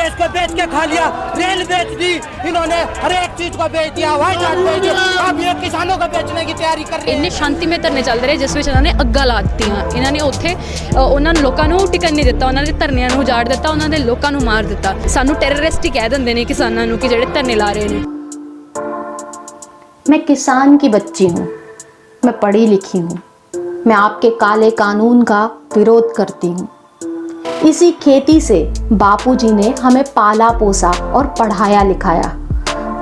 देश को बेच के खा लिया, रेल बेच दी इन्होंने, हर एक चीज को बेच दिया, हवाई जहाज बेच दिया, अब ये किसानों को बेचने की तैयारी कर रहे हैं। ਇੰਨੇ ਸ਼ਾਂਤੀਮਈ ਧਰਨੇ ਚੱਲ ਰਹੇ ਜਿਸ ਵਿੱਚ ਇਹਨਾਂ ਨੇ ਅੱਗਾਂ ਲਾ ਦਿੱਤੀਆਂ। ਇਹਨਾਂ ਨੇ ਉੱਥੇ ਉਹਨਾਂ ਨੂੰ ਲੋਕਾਂ ਨੂੰ ਟਿਕਣ ਨਹੀਂ ਦਿੱਤਾ, ਉਹਨਾਂ ਦੇ ਧਰਨਿਆਂ ਨੂੰ ਉਜਾੜ ਦਿੱਤਾ, ਉਹਨਾਂ ਦੇ ਲੋਕਾਂ ਨੂੰ ਮਾਰ ਦਿੱਤਾ। ਸਾਨੂੰ ਟੈਰਰਿਸਟ ਹੀ ਕਹਿ ਦਿੰਦੇ ਨੇ ਕਿਸਾਨਾਂ ਨੂੰ ਕਿ ਜਿਹੜੇ ਧਰਨੇ ਲਾ ਰਹੇ ਨੇ। मैं किसान की बच्ची हूँ, मैं पढ़ी लिखी हूँ, मैं आपके काले कानून का विरोध करती हूँ। इसी खेती से बापूजी ने हमें पाला पोसा और पढ़ाया लिखाया।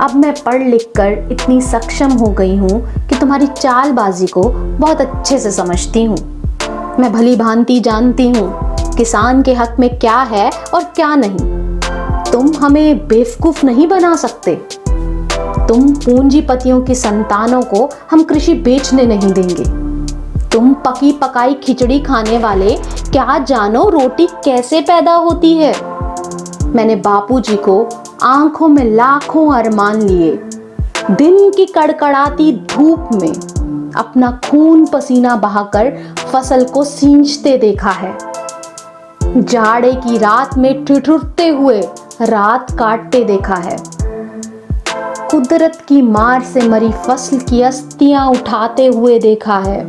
अब मैं पढ़ लिख कर इतनी सक्षम हो गई हूँ कि तुम्हारी चालबाजी को बहुत अच्छे से समझती हूँ। मैं भली भांति जानती हूँ किसान के हक में क्या है और क्या नहीं। तुम हमें बेवकूफ़ नहीं बना सकते। तुम पूंजीपतियों की संतानों को हम कृषि बेचने नहीं देंगे। तुम पकी पकाई खिचड़ी खाने वाले क्या जानो रोटी कैसे पैदा होती है। मैंने बापूजी को आंखों में लाखों अरमान लिए, दिन की कड़कड़ाती धूप में अपना खून पसीना बहाकर फसल को सींचते देखा है। जाड़े की रात में ठिठुरते हुए रात काटते देखा है। कुदरत की मार से मरी फसल की अस्थियां उठाते हुए देखा है।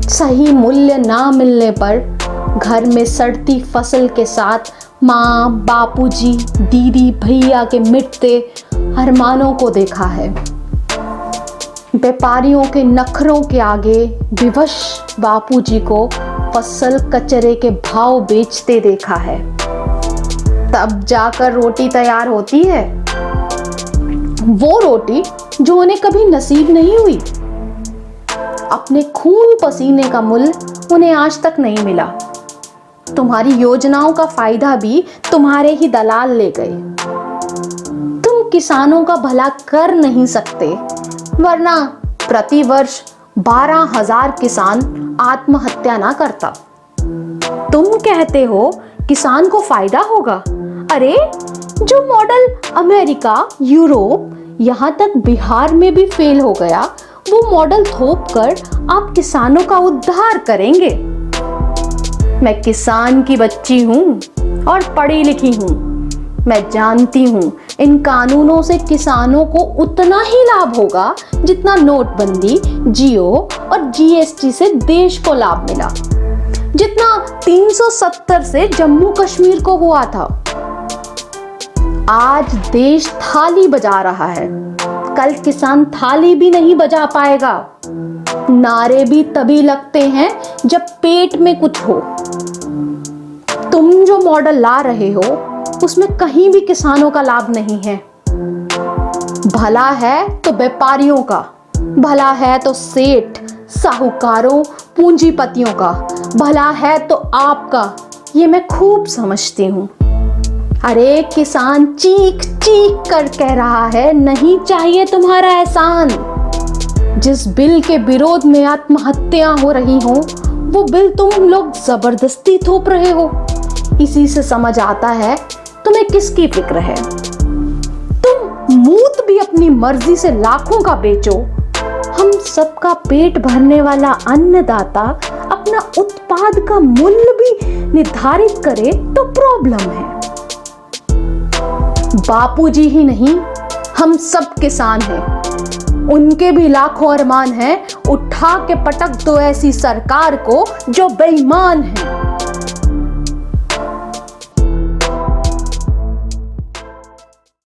सही मूल्य ना मिलने पर घर में सड़ती फसल के साथ माँ, बापूजी, दीदी, भैया के मिटते अरमानों को देखा है। व्यापारियों के नखरों के आगे विवश बापूजी को फसल कचरे के भाव बेचते देखा है। तब जाकर रोटी तैयार होती है, वो रोटी जो उन्हें कभी नसीब नहीं हुई। अपने खून पसीने का मूल्य उन्हें आज तक नहीं मिला। तुम्हारी योजनाओं का फायदा भी तुम्हारे ही दलाल ले गए। तुम किसानों का भला कर नहीं सकते, वरना प्रतिवर्ष 12,000 किसान आत्महत्या ना करता। तुम कहते हो किसान को फायदा होगा। अरे जो मॉडल अमेरिका, यूरोप, यहाँ तक बिहार में भी फेल हो गया, वो मॉडल थोप कर आप किसानों का उद्धार करेंगे। मैं किसान की बच्ची हूँ और पढ़ी लिखी हूँ। मैं जानती हूँ इन कानूनों से किसानों को उतना ही लाभ होगा जितना नोटबंदी, जियो और जीएसटी से देश को लाभ मिला, जितना 370 से जम्मू कश्मीर को हुआ था। आज देश थाली बजा रहा है, कल किसान थाली भी नहीं बजा पाएगा। नारे भी तभी लगते हैं जब पेट में कुछ हो। तुम जो मॉडल ला रहे हो उसमें कहीं भी किसानों का लाभ नहीं है। भला है तो व्यापारियों का, भला है तो सेठ, साहूकारों, पूंजीपतियों का, भला है तो आपका। ये मैं खूब समझती हूँ। अरे किसान चीख चीख कर कह रहा है, नहीं चाहिए तुम्हारा एहसान। जिस बिल के विरोध में आत्महत्या हो रही हो, वो बिल तुम लोग जबरदस्ती थोप रहे हो। इसी से समझ आता है तुम्हें किसकी फिक्र है। तुम मूत भी अपनी मर्जी से लाखों का बेचो, हम सबका पेट भरने वाला अन्नदाता अपना उत्पाद का मूल्य भी निर्धारित करे तो प्रॉब्लम है। बापूजी ही नहीं, हम सब किसान हैं। उनके भी लाखों अरमान हैं। उठा के पटक दो ऐसी सरकार को जो बेईमान है।